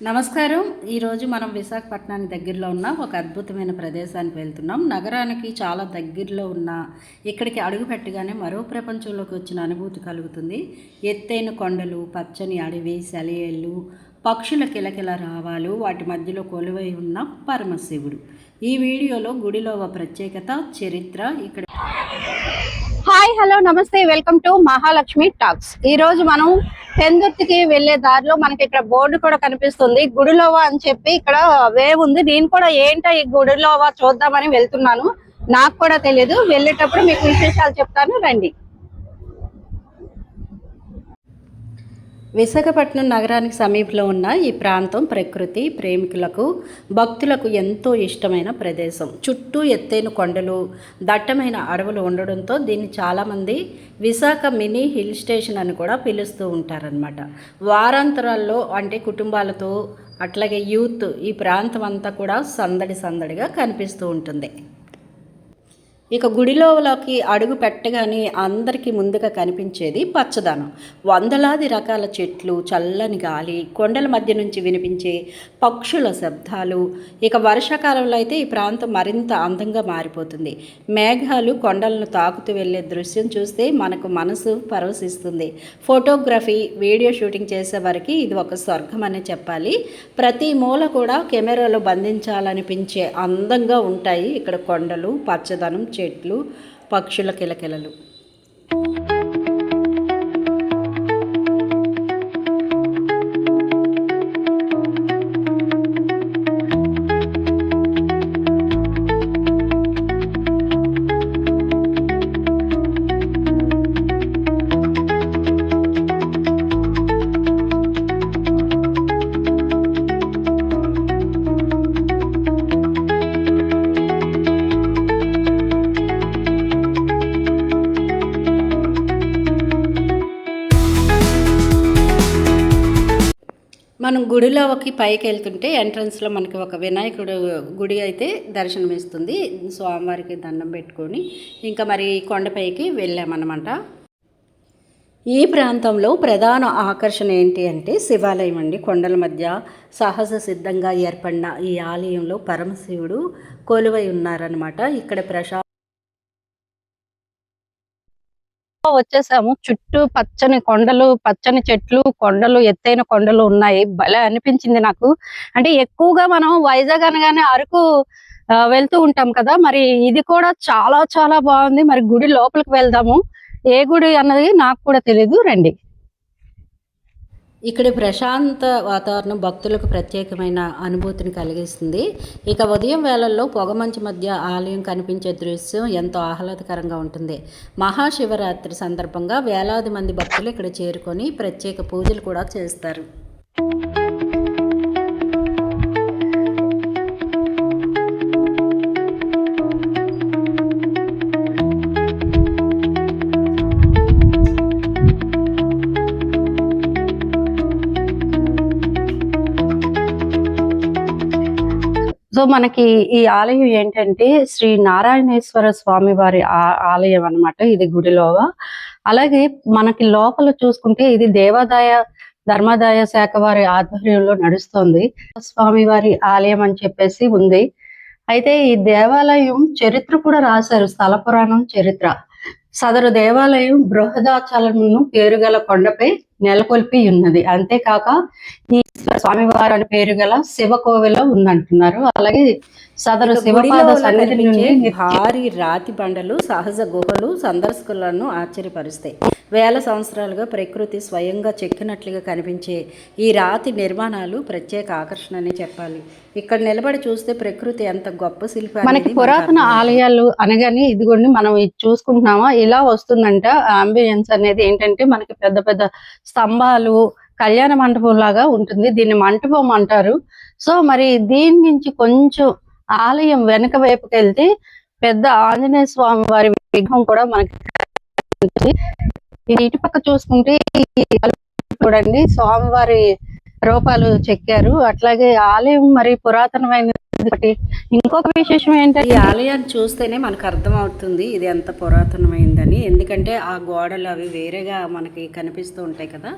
నమస్కారం. ఈరోజు మనం విశాఖపట్నానికి దగ్గరలో ఉన్న ఒక అద్భుతమైన ప్రదేశానికి వెళ్తున్నాం. నగరానికి చాలా దగ్గరలో ఉన్న ఇక్కడికి అడుగు పెట్టగానే మరో ప్రపంచంలోకి వచ్చిన అనుభూతి కలుగుతుంది. ఎత్తైన కొండలు, పచ్చని అడవి, సెలయేళ్ళు, పక్షుల కిలకిల రావాలు, వాటి మధ్యలో కొలువై ఉన్న పరమశివుడు. ఈ వీడియోలో గుడిలో ఒక ప్రత్యేకత, చరిత్ర ఇక్కడ. హాయ్, హలో, నమస్తే, వెల్కమ్ టు మహాలక్ష్మి టాక్స్. ఈ రోజు మనం పెందుర్తికి వెళ్లే దారిలో మనకి ఇక్కడ బోర్డు కూడా కనిపిస్తుంది, గుడిలోవా అని చెప్పి. ఇక్కడ వే ఉంది. నేను కూడా ఏంటో ఈ గుడిలోవా చూద్దామని వెళ్తున్నాను. నాకు కూడా తెలియదు. వెళ్ళేటప్పుడు మీకు విశేషాలు చెప్తాను, రండి. విశాఖపట్నం నగరానికి సమీపంలో ఉన్న ఈ ప్రాంతం ప్రకృతి ప్రేమికులకు, భక్తులకు ఎంతో ఇష్టమైన ప్రదేశం. చుట్టూ ఎత్తైన కొండలు, దట్టమైన అడవులు ఉండడంతో దీన్ని చాలామంది విశాఖ మినీ హిల్ స్టేషన్ అని కూడా పిలుస్తూ ఉంటారనమాట. వారాంతరాల్లో అంటే కుటుంబాలతో అట్లాగే యూత్ ఈ ప్రాంతం అంతా కూడా సందడిగా కనిపిస్తూ ఉంటుంది. ఇక గుడిలోకి అడుగు పెట్టగానే అందరికీ ముందుగా కనిపించేది పచ్చదనం. వందలాది రకాల చెట్లు, చల్లని గాలి, కొండల మధ్య నుంచి వినిపించే పక్షుల శబ్దాలు. ఇక వర్షాకాలంలో అయితే ఈ ప్రాంతం మరింత అందంగా మారిపోతుంది. మేఘాలు కొండలను తాకుతూ వెళ్ళే దృశ్యం చూస్తే మనకు మనసు పరవశిస్తుంది. ఫోటోగ్రఫీ, వీడియో షూటింగ్ చేసేవారికి ఇది ఒక స్వర్గం అనే చెప్పాలి. ప్రతి మూల కూడా కెమెరాలో బంధించాలనిపించే అందంగా ఉంటాయి ఇక్కడ కొండలు, పచ్చదనం, చెట్లు, పక్షుల కిలకిలలు. మనం గుడిలోకి పైకి వెళ్తుంటే ఎంట్రన్స్లో మనకి ఒక వినాయకుడు గుడి అయితే దర్శనమిస్తుంది. స్వామివారికి దండం పెట్టుకొని ఇంకా మరి కొండపైకి వెళ్ళామన్నమాట. ఈ ప్రాంతంలో ప్రధాన ఆకర్షణ ఏంటి అంటే శివాలయం అండి. కొండల మధ్య సహజ సిద్ధంగా ఏర్పడిన ఈ ఆలయంలో పరమశివుడు కొలువై ఉన్నారనమాట. ఇక్కడ వచ్చేసాము. చుట్టూ పచ్చని కొండలు, పచ్చని చెట్లు, కొండలు, ఎత్తైన కొండలు ఉన్నాయి. భలే అనిపించింది నాకు. అంటే ఎక్కువగా మనం వైజాగ్ అనగానే అరకు వెళ్తూ ఉంటాం కదా, మరి ఇది కూడా చాలా చాలా బాగుంది. మరి గుడి లోపలికి వెళ్దాము. ఏ గుడి అన్నది నాకు కూడా తెలీదు, రండి. ఇక్కడ ప్రశాంత వాతావరణం భక్తులకు ప్రత్యేకమైన అనుభూతిని కలిగిస్తుంది. ఇక ఉదయం వేళల్లో పొగమంచు మధ్య ఆలయం కనిపించే దృశ్యం ఎంతో ఆహ్లాదకరంగా ఉంటుంది. మహాశివరాత్రి సందర్భంగా వేలాది మంది భక్తులు ఇక్కడ చేరుకొని ప్రత్యేక పూజలు కూడా చేస్తారు. సో మనకి ఈ ఆలయం ఏంటంటే శ్రీ నారాయణేశ్వర స్వామి వారి ఆలయం అన్నమాట. ఇది గుడిలోవా. అలాగే మనకి లోపల చూసుకుంటే ఇది దేవాదాయ ధర్మాదాయ శాఖ వారి ఆధ్వర్యంలో నడుస్తుంది. స్వామి వారి ఆలయం అని చెప్పేసి ఉంది. అయితే ఈ దేవాలయం చరిత్ర కూడా రాశారు, స్థల పురాణం చరిత్ర. సదరు దేవాలయం బృహదాచలమును పేరుగల కొండపై నెలకొల్పి ఉన్నది. అంతేకాక ఈ స్వామివారు అని పేరు గల శివకోవెల ఉందంటున్నారు. అలాగే సదరు శివపాద సన్నిధి నుండి భారీ రాతి బండలు, సహజ గుహలు సందర్శకులను ఆశ్చర్యపరుస్తాయి. వేల సంవత్సరాలుగా ప్రకృతి స్వయంగా చెక్కినట్లుగా కనిపించే ఈ రాతి నిర్మాణాలు ప్రత్యేక ఆకర్షణ అని చెప్పాలి. ఇక్కడ నిలబడి చూస్తే ప్రకృతి ఎంత గొప్ప శిల్పి. మనకి పురాతన ఆలయాలు అనగానే ఇదిగోండి మనం ఇది చూసుకుంటున్నామా, ఇలా వస్తుందంట. అంబియన్స్ అనేది ఏంటంటే మనకి పెద్ద పెద్ద స్తంభాలు, కళ్యాణ మంటపం లాగా ఉంటుంది. దీన్ని మంటపం అంటారు. సో మరి దీని నుంచి కొంచెం ఆలయం వెనక వైపుకి వెళ్తే పెద్ద ఆంజనేయ స్వామి వారి విగ్రహం కూడా మనకి ఇటు పక్క చూసుకుంటే చూడండి స్వామివారి రూపాలు చెక్కారు. అట్లాగే ఆలయం మరి పురాతనమైన. ఇంకొక విశేషం ఏంటంటే ఈ ఆలయాన్ని చూస్తేనే మనకు అర్థమవుతుంది ఇది ఎంత పురాతనమైందని. ఎందుకంటే ఆ గోడలు అవి వేరేగా మనకి కనిపిస్తూ ఉంటాయి కదా.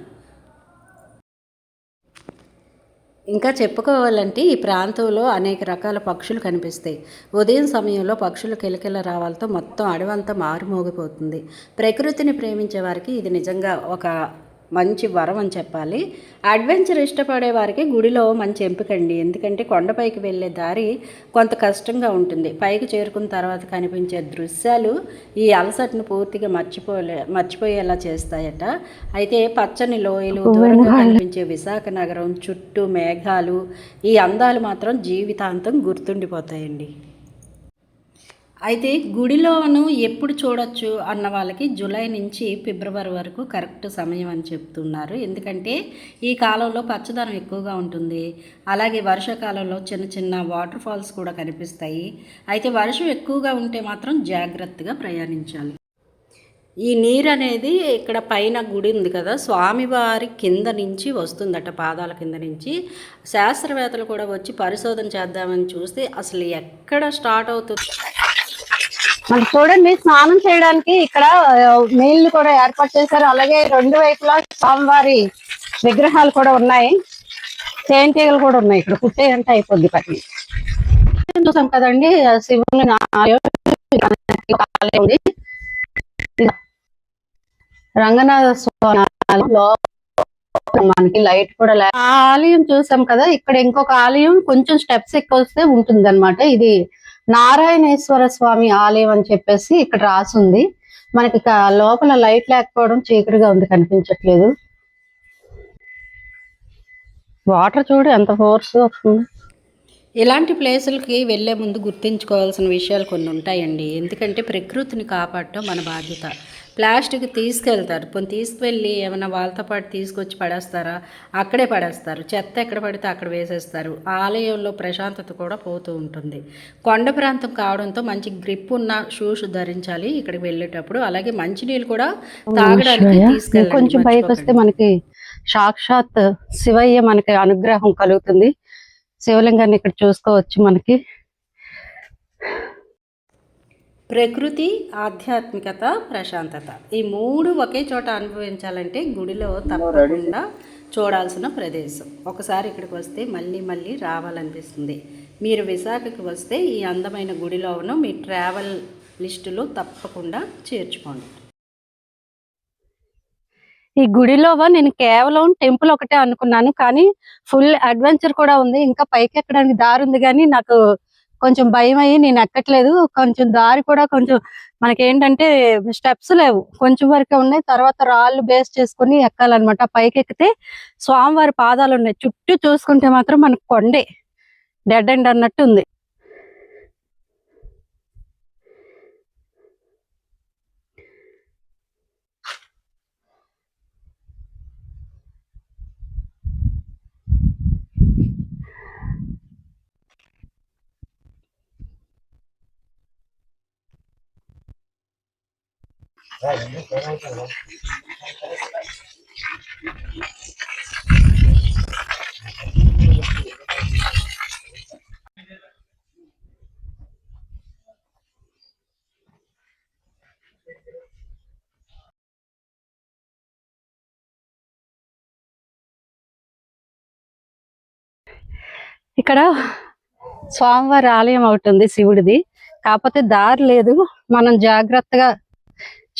ఇంకా చెప్పుకోవాలంటే ఈ ప్రాంతంలో అనేక రకాల పక్షులు కనిపిస్తాయి. ఉదయం సమయంలో పక్షుల కిలకిల రావాలతో మొత్తం అడవంతా మారుమోగిపోతుంది. ప్రకృతిని ప్రేమించే వారికి ఇది నిజంగా ఒక మంచి వరం అని చెప్పాలి. అడ్వెంచర్ ఇష్టపడే వారికి గుడిలో మంచి ఎంపికండి. ఎందుకంటే కొండపైకి వెళ్ళే దారి కొంత కష్టంగా ఉంటుంది. పైకి చేరుకున్న తర్వాత కనిపించే దృశ్యాలు ఈ అలసటను పూర్తిగా మర్చిపోయేలా చేస్తాయట. అయితే పచ్చని లోయలు, దూరంగా కనిపించే విశాఖ నగరం, చుట్టూ మేఘాలు, ఈ అందాలు మాత్రం జీవితాంతం గుర్తుండిపోతాయండి. అయితే గుడిలోను ఎప్పుడు చూడొచ్చు అన్న వాళ్ళకి జూలై నుంచి ఫిబ్రవరి వరకు కరెక్ట్ సమయం అని చెప్తున్నారు. ఎందుకంటే ఈ కాలంలో పచ్చదనం ఎక్కువగా ఉంటుంది. అలాగే వర్షాకాలంలో చిన్న చిన్న వాటర్ ఫాల్స్ కూడా కనిపిస్తాయి. అయితే వర్షం ఎక్కువగా ఉంటే మాత్రం జాగ్రత్తగా ప్రయాణించాలి. ఈ నీరు అనేది ఇక్కడ పైన గుడి ఉంది కదా, స్వామివారి కింద నుంచి వస్తుందట, పాదాల కింద నుంచి. శాస్త్రవేత్తలు కూడా వచ్చి పరిశోధన చేద్దామని చూస్తే అసలు ఎక్కడ స్టార్ట్ అవుతుంది. మనకి చూడండి, స్నానం చేయడానికి ఇక్కడ నీళ్లు కూడా ఏర్పాటు చేశారు. అలాగే రెండు వైపులా స్వామివారి విగ్రహాలు కూడా ఉన్నాయి. తేనెటీగలు కూడా ఉన్నాయి. ఇక్కడ పుట్టేయంటే అయిపోద్ది పని. చూసాం కదండి శివుని ఉంది. రంగనాథ స్వామి మనకి లైట్ కూడా ఆలయం చూసాం కదా. ఇక్కడ ఇంకొక ఆలయం కొంచెం స్టెప్స్ ఎక్కువ వస్తే ఉంటుంది అనమాట. ఇది నారాయణేశ్వర స్వామి ఆలయం అని చెప్పేసి ఇక్కడ రాసుంది. మనకి లోపల లైట్ లేకపోవడం చీకటిగా ఉంది, కనిపించట్లేదు. వాటర్ చూడు ఎంత ఫోర్స్ వస్తుంది. ఇలాంటి ప్లేసులకి వెళ్ళే ముందు గుర్తుంచుకోవాల్సిన విషయాలు కొన్ని ఉంటాయండి. ఎందుకంటే ప్రకృతిని కాపాడటం మన బాధ్యత. ప్లాస్టిక్ తీసుకెళ్తారు, కొన్ని తీసుకువెళ్ళి ఏమైనా వాళ్ళతో పాటు తీసుకొచ్చి పడేస్తారా, అక్కడే పడేస్తారు. చెత్త ఎక్కడ పడితే అక్కడ వేసేస్తారు. ఆలయంలో ప్రశాంతత కూడా పోతూ ఉంటుంది. కొండ ప్రాంతం కావడంతో మంచి గ్రిప్ ఉన్న షూస్ ధరించాలి ఇక్కడికి వెళ్ళేటప్పుడు. అలాగే మంచినీళ్ళు కూడా తాగడానికి తీసుకెళ్ళాలి. కొంచెం పైకి వస్తే మనకి సాక్షాత్ శివయ్య మనకి అనుగ్రహం కలుగుతుంది. శివలింగాన్ని ఇక్కడ చూసుకోవచ్చు. మనకి ప్రకృతి, ఆధ్యాత్మికత, ప్రశాంతత, ఈ మూడు ఒకే చోట అనుభవించాలంటే గుడిలో తప్పకుండా చూడాల్సిన ప్రదేశం. ఒకసారి ఇక్కడికి వస్తే మళ్ళీ మళ్ళీ రావాలనిపిస్తుంది. మీరు విశాఖకి వస్తే ఈ అందమైన గుడిలోను మీ ట్రావెల్ లిస్టులో తప్పకుండా చేర్చుకోండి. ఈ గుడిలో నేను కేవలం టెంపుల్ ఒకటే అనుకున్నాను, కానీ ఫుల్ అడ్వెంచర్ కూడా ఉంది. ఇంకా పైకి ఎక్కడానికి దారి ఉంది, కానీ నాకు కొంచెం భయం అయ్యి నేను ఎక్కట్లేదు. కొంచెం దారి కూడా కొంచెం మనకేంటంటే స్టెప్స్ లేవు, కొంచెం వరకే ఉన్నాయి. తర్వాత రాళ్ళు బేస్ చేసుకుని ఎక్కాలన్నమాట. పైకి ఎక్కితే స్వామివారి పాదాలు ఉన్నాయి. చుట్టూ చూసుకుంటే మాత్రం మనకు కొండే డెడ్ ఎండ్ అన్నట్టు ఉంది. ఇక్కడ స్వామివారి ఆలయం అవుతుంది శివుడిది. కాకపోతే దారి లేదు, మనం జాగ్రత్తగా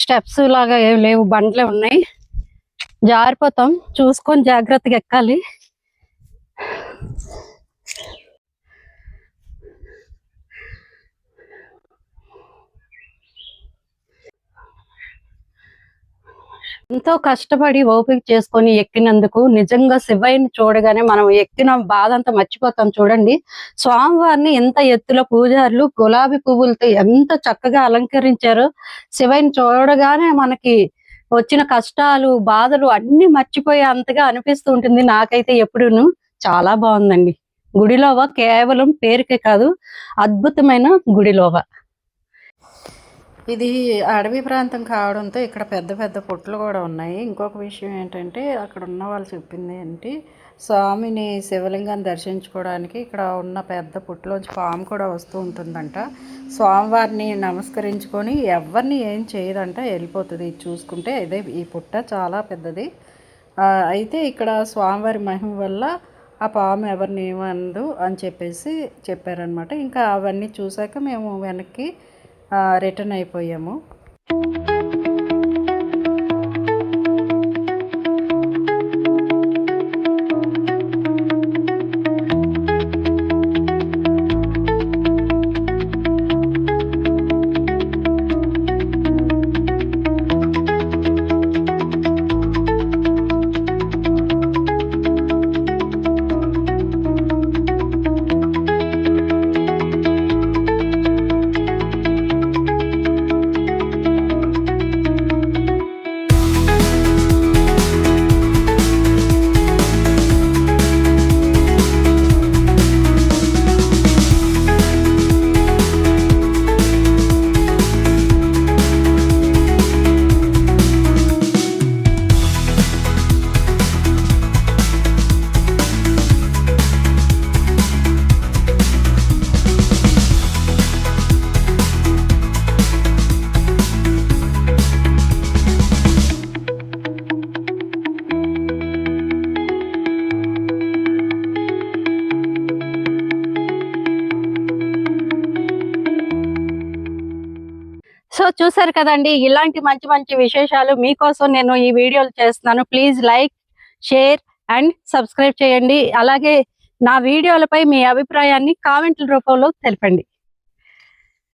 స్టెప్స్ లాగా ఏం లేవు, బండ్లే ఉన్నాయి, జారిపోతాం. చూసుకొని జాగ్రత్తగా ఎక్కాలి. ఎంతో కష్టపడి ఓపిక చేసుకొని ఎక్కినందుకు నిజంగా శివయ్యని చూడగానే మనం ఎక్కిన బాధ అంతా మర్చిపోతాం. చూడండి, స్వామివారిని ఎంత ఎత్తులో పూజారులు గులాబీ పువ్వులతో ఎంత చక్కగా అలంకరించారో. శివయ్యని చూడగానే మనకి వచ్చిన కష్టాలు, బాధలు అన్ని మర్చిపోయే అంతగా అనిపిస్తూ ఉంటుంది నాకైతే ఎప్పుడూను. చాలా బాగుందండి గుడిలోవ. కేవలం పేరుకే కాదు, అద్భుతమైన గుడిలోవ. ఇది అడవి ప్రాంతం కావడంతో ఇక్కడ పెద్ద పెద్ద పుట్టలు కూడా ఉన్నాయి. ఇంకొక విషయం ఏంటంటే, అక్కడ ఉన్న వాళ్ళు చెప్పింది ఏంటి, స్వామిని శివలింగాన్ని దర్శించుకోవడానికి ఇక్కడ ఉన్న పెద్ద పుట్టలోంచి పాము కూడా వస్తూ ఉంటుందంట. స్వామివారిని నమస్కరించుకొని ఎవరిని ఏం చేయదంట, వెళ్ళిపోతుంది. ఇది చూసుకుంటే ఇదే ఈ పుట్ట చాలా పెద్దది. అయితే ఇక్కడ స్వామివారి మహిమ వల్ల ఆ పాము ఎవరిని ఏమనదు అని చెప్పేసి చెప్పారనమాట. ఇంకా అవన్నీ చూసాక మేము వెనక్కి రిటర్న్ అయిపోయాము. సో చూసారు కదండి, ఇలాంటి మంచి మంచి విశేషాలు మీకోసం నేను ఈ వీడియోలు చేస్తున్నాను. Please like, share and subscribe చేయండి. అలాగే నా వీడియోలపై మీ అభిప్రాయాన్ని కామెంట్ల రూపంలో తెలపండి.